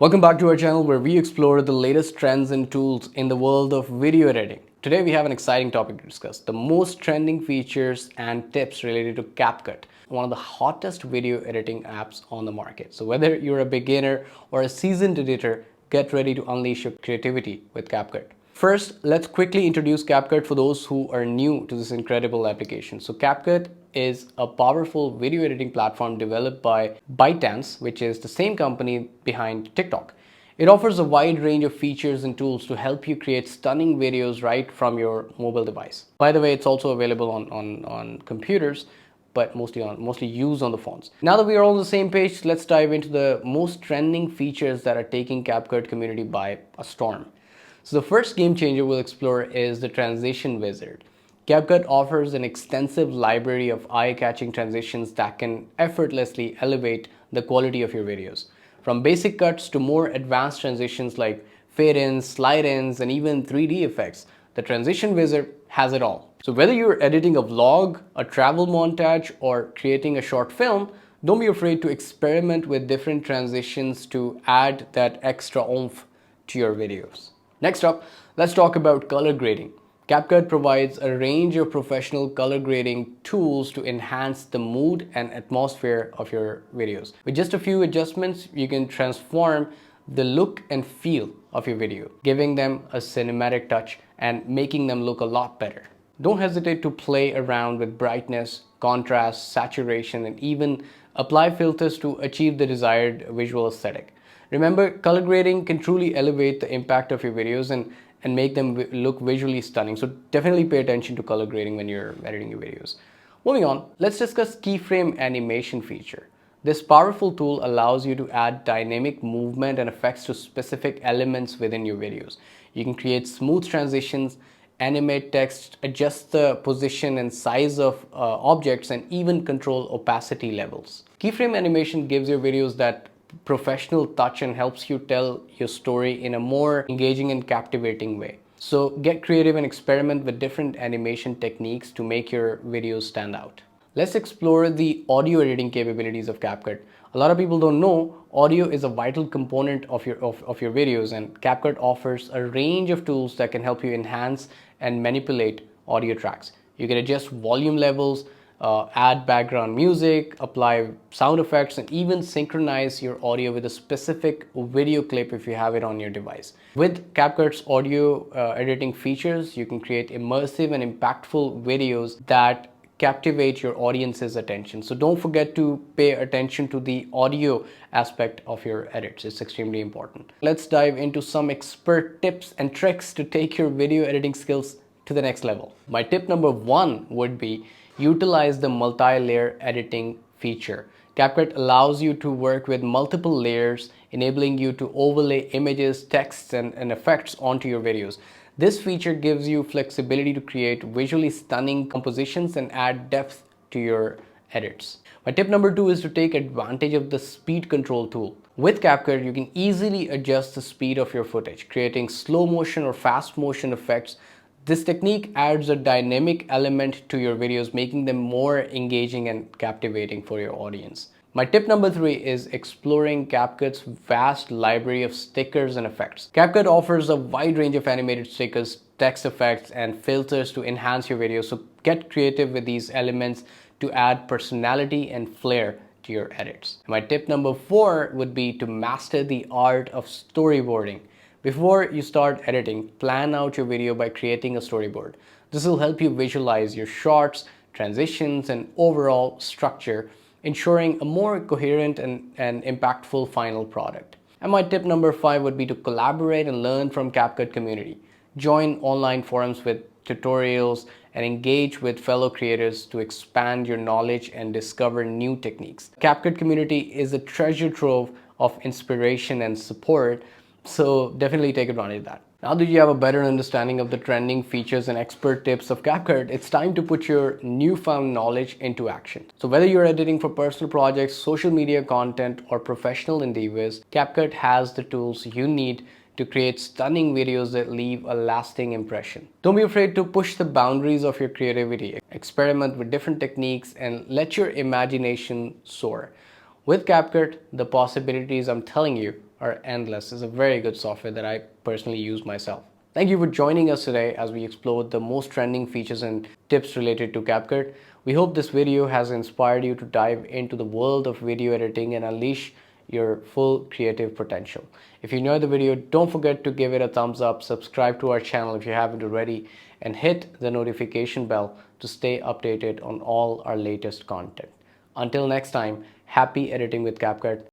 Welcome back to our channel where we explore the latest trends and tools in the world of video editing. Today we have an exciting topic to discuss, the most trending features and tips related to Capcut, one of the hottest video editing apps on the market. So whether you're a beginner or a seasoned editor, get ready to unleash your creativity with Capcut. First, let's quickly introduce Capcut for those who are new to this incredible application. So Capcut is a powerful video editing platform developed by ByteDance, which is the same company behind TikTok. It offers a wide range of features and tools to help you create stunning videos right from your mobile device. By the way, it's also available on computers, but mostly used on the phones. Now that we are all on the same page, let's dive into the most trending features that are taking Capcut community by a storm. So the first game changer we'll explore is the transition wizard. Capcut offers an extensive library of eye-catching transitions that can effortlessly elevate the quality of your videos. From basic cuts to more advanced transitions like fade-ins, slide-ins, and even 3D effects, the transition wizard has it all. So whether you're editing a vlog, a travel montage, or creating a short film, don't be afraid to experiment with different transitions to add that extra oomph to your videos. Next up, let's talk about color grading. Capcut provides a range of professional color grading tools to enhance the mood and atmosphere of your videos. With just a few adjustments, you can transform the look and feel of your video, giving them a cinematic touch and making them look a lot better. Don't hesitate to play around with brightness, contrast, saturation, and even apply filters to achieve the desired visual aesthetic. Remember, color grading can truly elevate the impact of your videos and make them look visually stunning. So definitely pay attention to color grading when you're editing your videos. Moving on, let's discuss keyframe animation feature. This powerful tool allows you to add dynamic movement and effects to specific elements within your videos. You can create smooth transitions, animate text, adjust the position and size of objects, and even control opacity levels. Keyframe animation gives your videos that professional touch and helps you tell your story in a more engaging and captivating way. So get creative and experiment with different animation techniques to make your videos stand out. Let's explore the audio editing capabilities of Capcut. A lot of people don't know audio is a vital component of your videos, and Capcut offers a range of tools that can help you enhance and manipulate audio tracks. You can adjust volume levels, add background music, apply sound effects, and even synchronize your audio with a specific video clip if you have it on your device. With Capcut's audio editing features, you can create immersive and impactful videos that captivate your audience's attention. So don't forget to pay attention to the audio aspect of your edits. It's extremely important. Let's dive into some expert tips and tricks to take your video editing skills to the next level. My tip number one would be utilize the multi-layer editing feature. Capcut allows you to work with multiple layers, enabling you to overlay images, texts, and effects onto your videos. This feature gives you flexibility to create visually stunning compositions and add depth to your edits. My tip number two is to take advantage of the speed control tool. With Capcut, you can easily adjust the speed of your footage, creating slow motion or fast motion effects. This technique adds a dynamic element to your videos, making them more engaging and captivating for your audience. My tip number three is exploring Capcut's vast library of stickers and effects. Capcut offers a wide range of animated stickers, text effects, and filters to enhance your videos. So get creative with these elements to add personality and flair to your edits. My tip number four would be to master the art of storyboarding. Before you start editing, plan out your video by creating a storyboard. This will help you visualize your shots, transitions, and overall structure, ensuring a more coherent and impactful final product. And my tip number five would be to collaborate and learn from Capcut community. Join online forums with tutorials and engage with fellow creators to expand your knowledge and discover new techniques. Capcut community is a treasure trove of inspiration and support, so definitely take advantage of that. Now that you have a better understanding of the trending features and expert tips of Capcut, it's time to put your newfound knowledge into action. So whether you're editing for personal projects, social media content, or professional endeavors, Capcut has the tools you need to create stunning videos that leave a lasting impression. Don't be afraid to push the boundaries of your creativity. Experiment with different techniques and let your imagination soar. With Capcut, the possibilities, I'm telling you, are endless. It's a very good software that I personally use myself. Thank you for joining us today as we explored the most trending features and tips related to Capcut. We hope this video has inspired you to dive into the world of video editing and unleash your full creative potential. If you enjoyed the video, don't forget to give it a thumbs up, subscribe to our channel if you haven't already, and hit the notification bell to stay updated on all our latest content. Until next time, happy editing with Capcut.